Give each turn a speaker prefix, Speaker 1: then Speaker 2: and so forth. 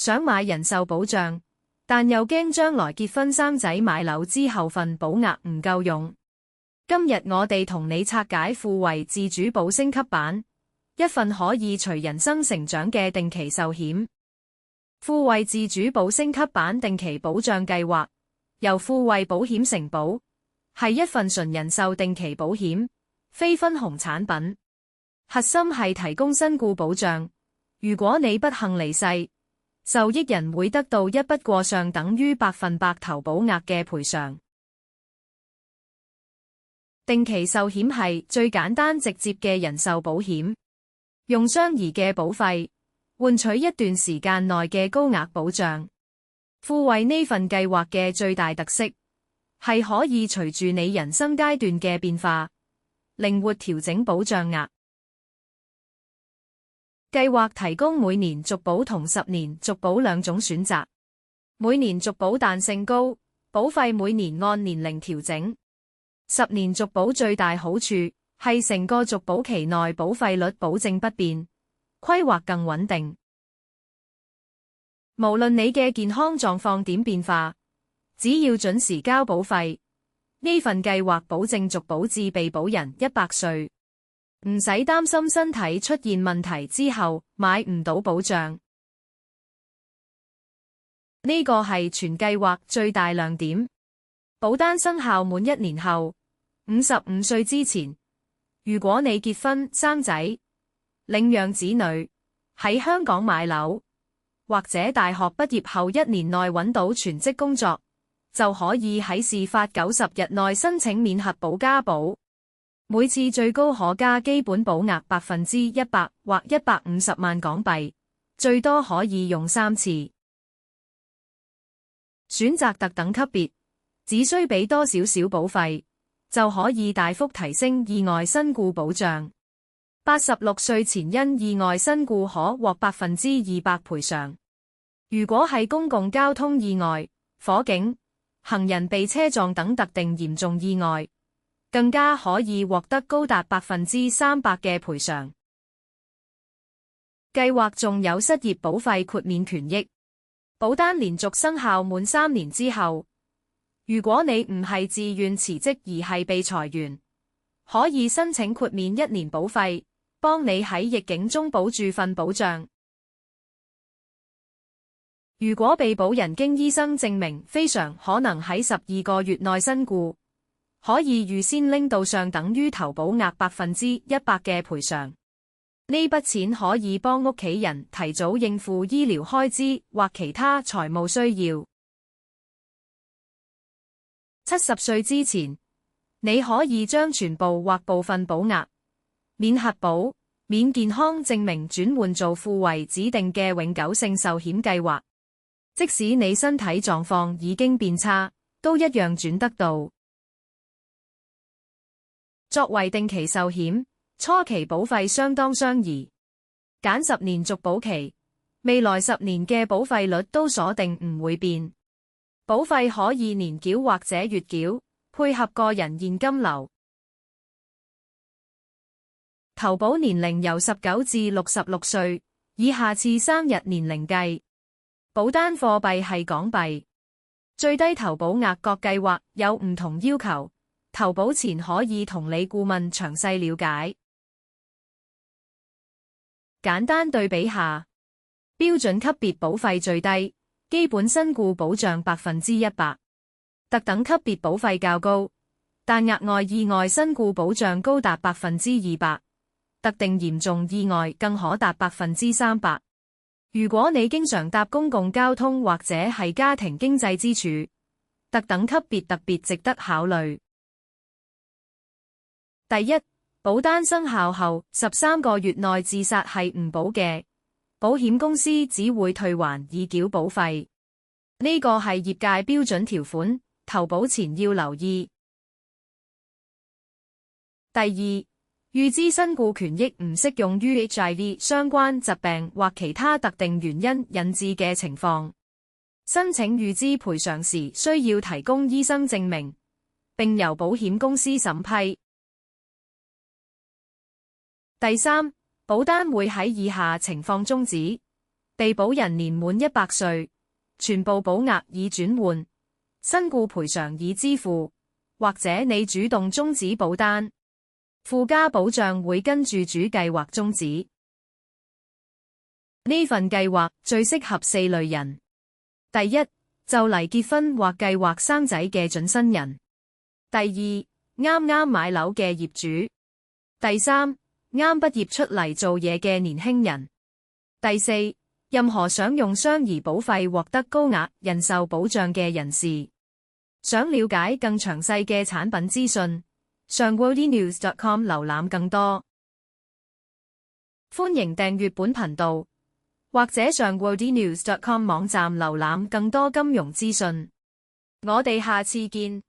Speaker 1: 想買人壽保障，但又驚將來結婚生仔買樓之後份保額唔夠用。今日我哋同你拆解富衛自主保升級版，一份可以隨人生成長嘅定期壽險。富衛自主保升級版定期保障計劃，由富衛保險承保，係一份純人壽定期保險，非分紅產品。核心係提供身故保障，如果你不幸離世，受益人會得到一筆過上等於100%投保額嘅賠償。定期壽險係最簡單直接嘅人壽保險，用相宜嘅保費換取一段時間內嘅高額保障。富衛呢份計劃嘅最大特色係可以隨住你人生階段嘅變化，靈活調整保障額。計劃提供每年續保同10年續保兩種選擇，每年續保彈性高，保費每年按年齡調整。10年續保最大好處係成個續保期內保費率保證不變，規劃更穩定。無論你嘅健康狀況點變化，只要準時交保費，呢份計劃保證續保至被保人100歲，唔使擔心身體出現問題之後買唔到保障。呢個係全計劃最大亮點。保單生效滿1年後，55歲之前，如果你結婚生仔、領養子女、喺香港買樓，或者大學畢業後1年內揾到全職工作，就可以喺事發90日內申請免核保加保。每次最高可加基本保額100%或150萬港幣，最多可以用3次。選擇特等級別，只需俾多少少保費，就可以大幅提升意外身故保障。86歲前因意外身故可獲200%賠償。如果係公共交通意外、火警、行人被車撞等特定嚴重意外，更加可以獲得高達300%嘅賠償。計劃仲有失業保費豁免權益，保單連續生效滿3年之後，如果你唔係自願辭職而係被裁員，可以申請豁免1年保費，幫你喺逆境中保住份保障。如果被保人經醫生證明非常可能喺12個月內身故，可以預先拎到上等於投保額100%嘅賠償。呢筆錢可以幫屋企人提早應付醫療開支或其他財務需要。70歲之前，你可以將全部或部分保額免核保、免健康證明轉換做富衛指定嘅永久性壽險計劃，即使你身體狀況已經變差，都一樣轉得到。作為定期壽險，初期保費相當相宜，揀10年續保期，未來10年嘅保費率都鎖定唔會變。保費可以年繳或者月繳，配合個人現金流。投保年齡由19至66歲，以下次生日年齡計。保單貨幣係港幣。最低投保額各計劃有唔同要求，投保前可以同你顧問詳細了解。簡單對比下，標準級別保費最低，基本身故保障100%，特等級別保費較高，但額外意外身故保障高達200%，特定嚴重意外更可達300%。如果你經常搭公共交通或者係家庭經濟支柱，特等級別特別值得考慮。第一，保單生效後13個月內自殺係唔保嘅，保險公司只會退還已繳保費。呢個係業界標準條款，投保前要留意。第二，預知身故權益唔適用於 HIV 相關疾病或其他特定原因引致嘅情況。申請預知賠償時需要提供醫生證明，並由保險公司審批。第三，保單會喺以下情況終止：被保人年滿100歲，全部保額已轉換，身故賠償已支付，或者你主動終止保單，附加保障會跟住主計劃終止。呢份計劃最適合4類人：第一，就嚟結婚或計劃生仔嘅準新人；第二，啱啱買樓嘅業主；第三，啱畢業出嚟做嘢嘅年輕人；第四，任何想用雙兒保費獲得高額人壽保障嘅人士。想了解更詳細嘅產品資訊，上 worldinews.com 瀏覽更多。歡迎訂閱本頻道，或者上 worldinews.com 網站瀏覽更多金融資訊。我哋下次見。